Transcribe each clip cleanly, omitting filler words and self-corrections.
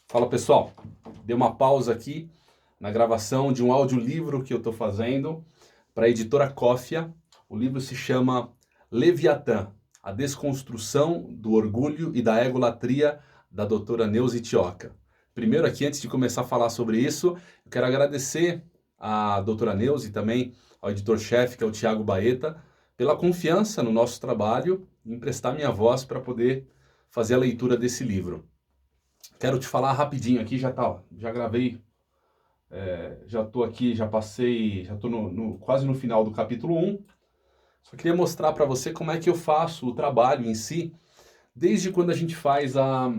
Fala pessoal, dei uma pausa aqui na gravação de um audiolivro que eu estou fazendo para a editora Cófia. O livro se chama Leviatã, a desconstrução do orgulho e da egolatria da doutora Neuza Itioca. Primeiro aqui, antes de começar a falar sobre isso, eu quero agradecer à doutora Neuza e também ao editor-chefe, que é o Thiago Baeta, pela confiança no nosso trabalho e emprestar minha voz para poder fazer a leitura desse livro. Quero te falar rapidinho aqui, já gravei, já estou aqui, já passei, já estou quase no final do capítulo 1. Só queria mostrar para você como é que eu faço o trabalho em si, desde quando a gente faz a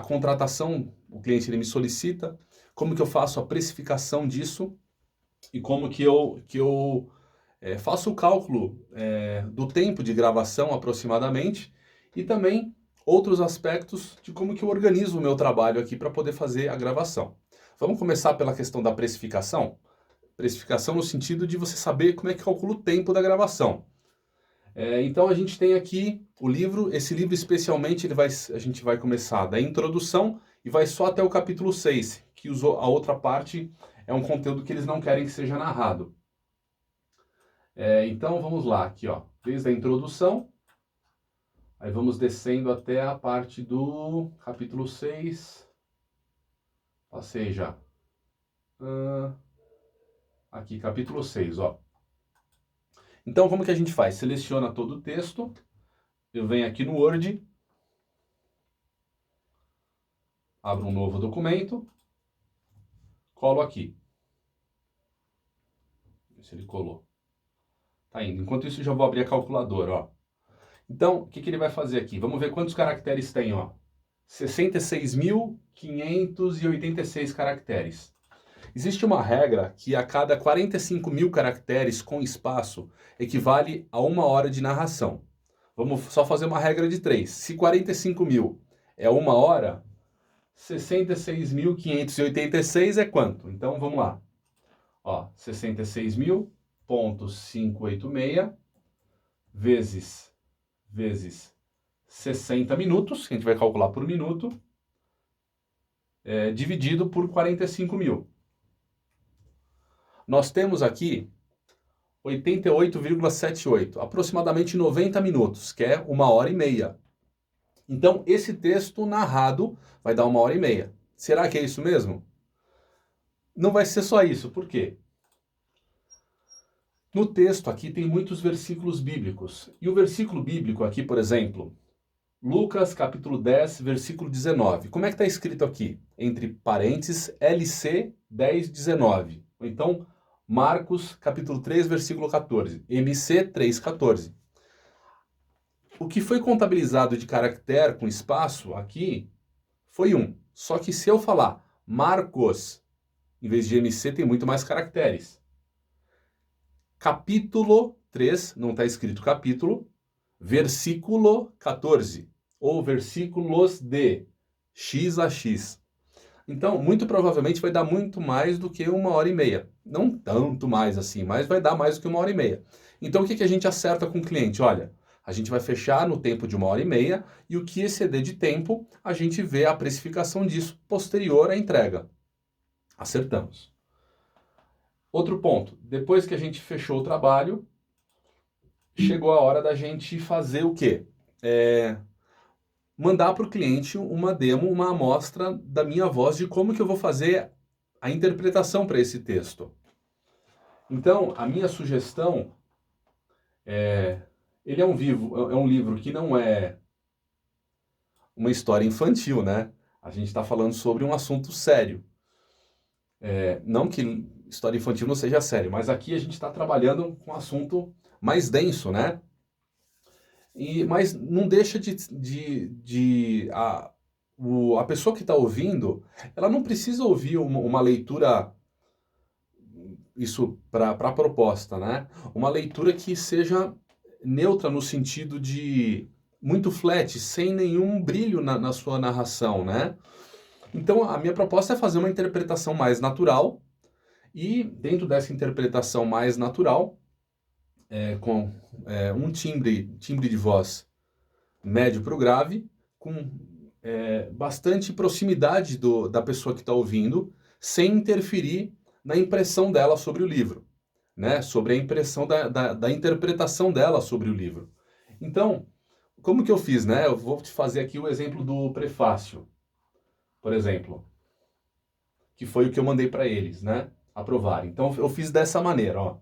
contratação, o cliente ele me solicita, como que eu faço a precificação disso e como que eu faço o cálculo do tempo de gravação aproximadamente e também outros aspectos de como que eu organizo o meu trabalho aqui para poder fazer a gravação. Vamos começar pela questão da precificação? Precificação no sentido de você saber como é que calcula o tempo da gravação. Então a gente tem aqui o livro, esse livro especialmente a gente vai começar da introdução e vai só até o capítulo 6, que a outra parte é um conteúdo que eles não querem que seja narrado. Então vamos lá, aqui ó, desde a introdução, aí vamos descendo até a parte do capítulo 6, passei já. Aqui, capítulo 6, ó. Então, como que a gente faz? Seleciona todo o texto, eu venho aqui no Word, abro um novo documento, colo aqui. Vê se ele colou. Tá indo. Enquanto isso, eu já vou abrir a calculadora, ó. Então, o que ele vai fazer aqui? Vamos ver quantos caracteres tem, ó. 66.586 caracteres. Existe uma regra que a cada 45 mil caracteres com espaço equivale a 1 hora de narração. Vamos só fazer uma regra de 3. Se 45 mil é 1 hora, 66.586 é quanto? Então vamos lá. Ó, 66.586 vezes 60 minutos, que a gente vai calcular por minuto, dividido por 45 mil. Nós temos aqui 88,78, aproximadamente 90 minutos, que é 1 hora e meia. Então, esse texto narrado vai dar 1 hora e meia. Será que é isso mesmo? Não vai ser só isso, por quê? No texto aqui tem muitos versículos bíblicos. E o versículo bíblico aqui, por exemplo, Lucas capítulo 10, versículo 19. Como é que está escrito aqui? Entre parênteses, LC 10, 19. Ou então, Marcos capítulo 3, versículo 14. MC 3, 14. O que foi contabilizado de caractere com espaço aqui foi 1. Só que se eu falar Marcos, em vez de MC, tem muito mais caracteres. Capítulo 3, não está escrito capítulo, versículo 14, ou versículos de X a X. Então, muito provavelmente vai dar muito mais do que 1 hora e meia. Não tanto mais assim, mas vai dar mais do que 1 hora e meia. Então, o que a gente acerta com o cliente? Olha, a gente vai fechar no tempo de 1 hora e meia e o que exceder de tempo, a gente vê a precificação disso posterior à entrega. Acertamos. Outro ponto, depois que a gente fechou o trabalho, chegou a hora da gente fazer o quê? Mandar para o cliente uma demo, uma amostra da minha voz de como que eu vou fazer a interpretação para esse texto. Então, a minha sugestão ele é um livro que não é uma história infantil, né? A gente está falando sobre um assunto sério. Não que história infantil não seja sério, mas aqui a gente está trabalhando com um assunto mais denso, né? Mas não deixa a pessoa que está ouvindo, ela não precisa ouvir uma leitura, isso para a proposta, né? Uma leitura que seja neutra no sentido de muito flat, sem nenhum brilho na sua narração, né? Então a minha proposta é fazer uma interpretação mais natural e dentro dessa interpretação mais natural, com um timbre de voz médio para o grave, com bastante proximidade da pessoa que está ouvindo, sem interferir na impressão dela sobre o livro, né? Sobre a impressão da interpretação dela sobre o livro. Então, como que eu fiz, né? Eu vou te fazer aqui o exemplo do prefácio, por exemplo, que foi o que eu mandei para eles, né? Aprovar. Então, eu fiz dessa maneira, ó.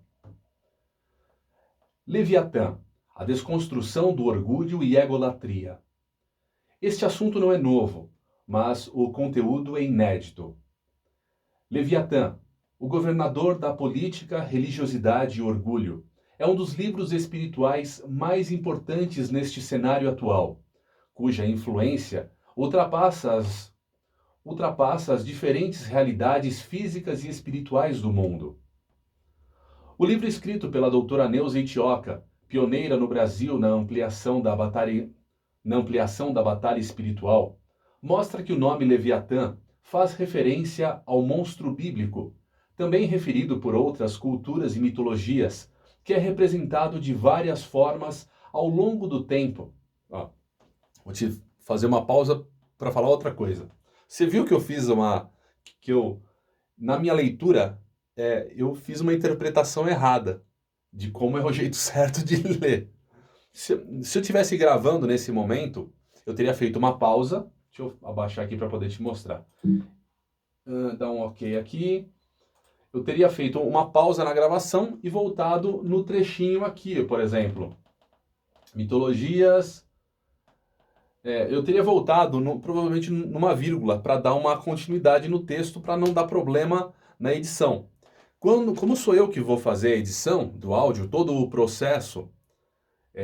Leviatã, a desconstrução do orgulho e egolatria. Este assunto não é novo, mas o conteúdo é inédito. Leviatã, o governador da política, religiosidade e orgulho, é um dos livros espirituais mais importantes neste cenário atual, cuja influência ultrapassa as diferentes realidades físicas e espirituais do mundo. O livro escrito pela doutora Neuza Itioca, pioneira no Brasil na ampliação da batalha espiritual, mostra que o nome Leviatã faz referência ao monstro bíblico, também referido por outras culturas e mitologias, que é representado de várias formas ao longo do tempo. Vou te fazer uma pausa para falar outra coisa. Você viu que eu fiz na minha leitura, eu fiz uma interpretação errada de como é o jeito certo de ler. Se eu estivesse gravando nesse momento, eu teria feito uma pausa. Deixa eu abaixar aqui para poder te mostrar. Dá um ok aqui. Eu teria feito uma pausa na gravação e voltado no trechinho aqui, por exemplo. Mitologias. Eu teria voltado provavelmente numa vírgula para dar uma continuidade no texto para não dar problema na edição. Como sou eu que vou fazer a edição do áudio, todo o processo,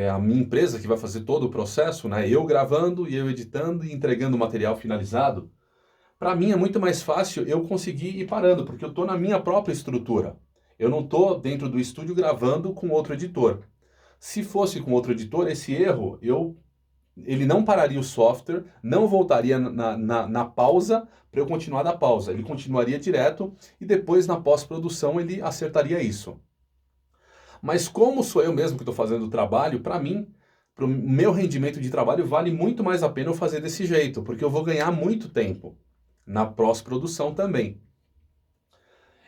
a minha empresa que vai fazer todo o processo, né? Eu gravando e eu editando e entregando o material finalizado, para mim é muito mais fácil eu conseguir ir parando, porque eu estou na minha própria estrutura. Eu não estou dentro do estúdio gravando com outro editor. Se fosse com outro editor, esse erro, ele não pararia o software, não voltaria na pausa para eu continuar da pausa. Ele continuaria direto e depois na pós-produção ele acertaria isso. Mas como sou eu mesmo que estou fazendo o trabalho, para mim, para o meu rendimento de trabalho, vale muito mais a pena eu fazer desse jeito, porque eu vou ganhar muito tempo na pós-produção também.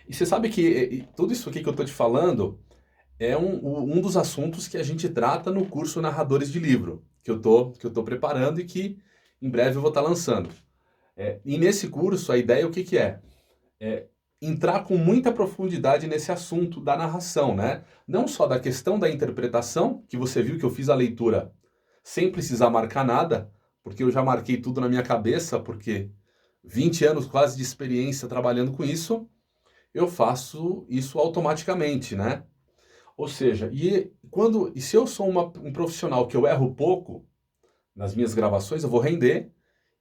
E você sabe que tudo isso aqui que eu estou te falando é um dos assuntos que a gente trata no curso Narradores de Livro, que eu tô preparando e que em breve eu vou estar lançando. E nesse curso, a ideia o que é? Entrar com muita profundidade nesse assunto da narração, né? Não só da questão da interpretação, que você viu que eu fiz a leitura sem precisar marcar nada, porque eu já marquei tudo na minha cabeça, porque 20 anos quase de experiência trabalhando com isso, eu faço isso automaticamente, né? Ou seja, e se eu sou um profissional que eu erro pouco nas minhas gravações, eu vou render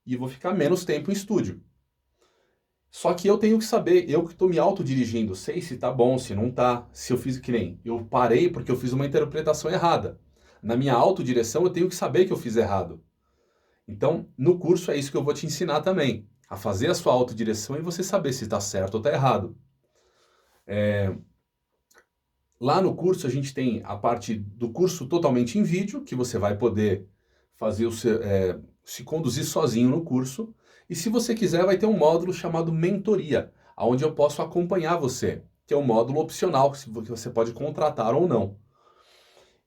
e vou ficar menos tempo em estúdio. Só que eu tenho que saber, eu que estou me autodirigindo, sei se tá bom, se não tá, se eu fiz que nem. Eu parei porque eu fiz uma interpretação errada. Na minha autodireção eu tenho que saber que eu fiz errado. Então, no curso é isso que eu vou te ensinar também. A fazer a sua autodireção e você saber se está certo ou está errado. Lá no curso a gente tem a parte do curso totalmente em vídeo, que você vai poder fazer se conduzir sozinho no curso. E se você quiser, vai ter um módulo chamado Mentoria, onde eu posso acompanhar você, que é um módulo opcional, que você pode contratar ou não.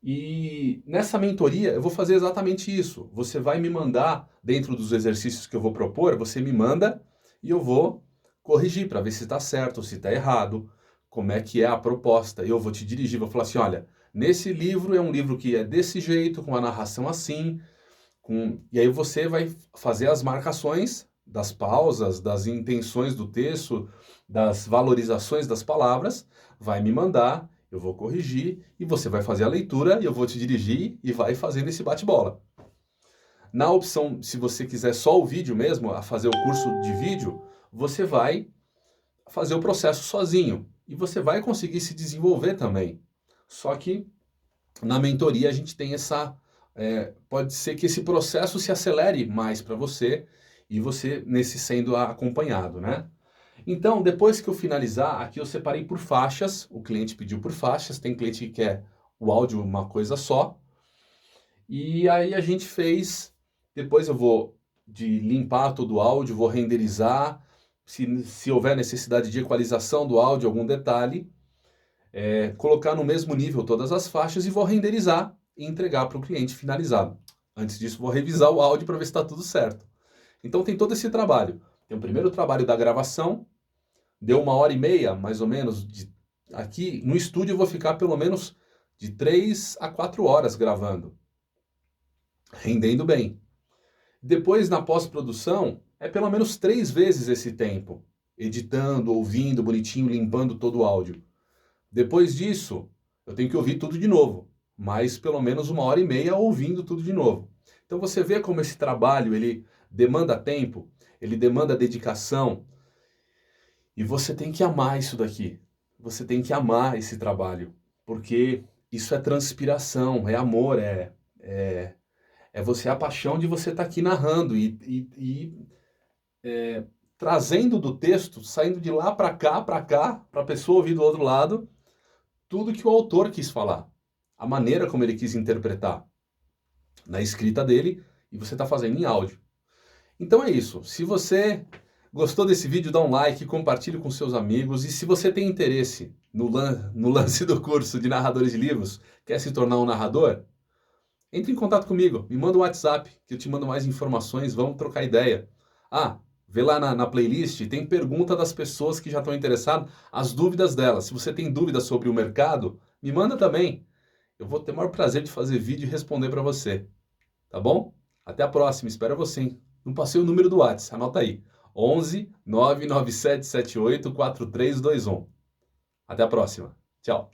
E nessa mentoria eu vou fazer exatamente isso. Você vai me mandar, dentro dos exercícios que eu vou propor, você me manda e eu vou corrigir para ver se está certo, se está errado, como é que é a proposta. Eu vou te dirigir, vou falar assim, olha, nesse livro é um livro que é desse jeito, com a narração assim, e aí você vai fazer as marcações das pausas, das intenções do texto, das valorizações das palavras, vai me mandar, eu vou corrigir, e você vai fazer a leitura, e eu vou te dirigir, e vai fazendo esse bate-bola. Na opção, se você quiser só o vídeo mesmo, a fazer o curso de vídeo, você vai fazer o processo sozinho. E você vai conseguir se desenvolver também. Só que na mentoria a gente tem pode ser que esse processo se acelere mais para você e você nesse sendo acompanhado, né? Então, depois que eu finalizar, aqui eu separei por faixas, o cliente pediu por faixas, tem cliente que quer o áudio uma coisa só. E aí a gente fez, depois eu vou de limpar todo o áudio, vou renderizar, se houver necessidade de equalização do áudio, algum detalhe, colocar no mesmo nível todas as faixas e vou renderizar e entregar para o cliente finalizado. Antes disso, vou revisar o áudio para ver se está tudo certo. Então tem todo esse trabalho. Tem o primeiro trabalho da gravação, deu 1h30, mais ou menos, aqui no estúdio eu vou ficar pelo menos de 3 a 4 horas gravando, rendendo bem. Depois, na pós-produção, é pelo menos 3 vezes esse tempo, editando, ouvindo bonitinho, limpando todo o áudio. Depois disso, eu tenho que ouvir tudo de novo, mais pelo menos 1h30 ouvindo tudo de novo. Então você vê como esse trabalho, ele demanda tempo, ele demanda dedicação, e você tem que amar isso daqui. Você tem que amar esse trabalho, porque isso é transpiração, é amor, é você a paixão de você estar aqui narrando e trazendo do texto, saindo de lá para cá, para a pessoa ouvir do outro lado, tudo que o autor quis falar, a maneira como ele quis interpretar na escrita dele, e você está fazendo em áudio. Então é isso. Se você gostou desse vídeo, dá um like, compartilhe com seus amigos, e se você tem interesse no lance do curso de narradores de livros, quer se tornar um narrador, entre em contato comigo, me manda um WhatsApp, que eu te mando mais informações, vamos trocar ideia. Vê lá na playlist, tem pergunta das pessoas que já estão interessadas, as dúvidas delas. Se você tem dúvidas sobre o mercado, me manda também. Eu vou ter o maior prazer de fazer vídeo e responder para você. Tá bom? Até a próxima, espero você, hein? Não passei o número do WhatsApp, anota aí. 11 99778 4321. Até a próxima. Tchau.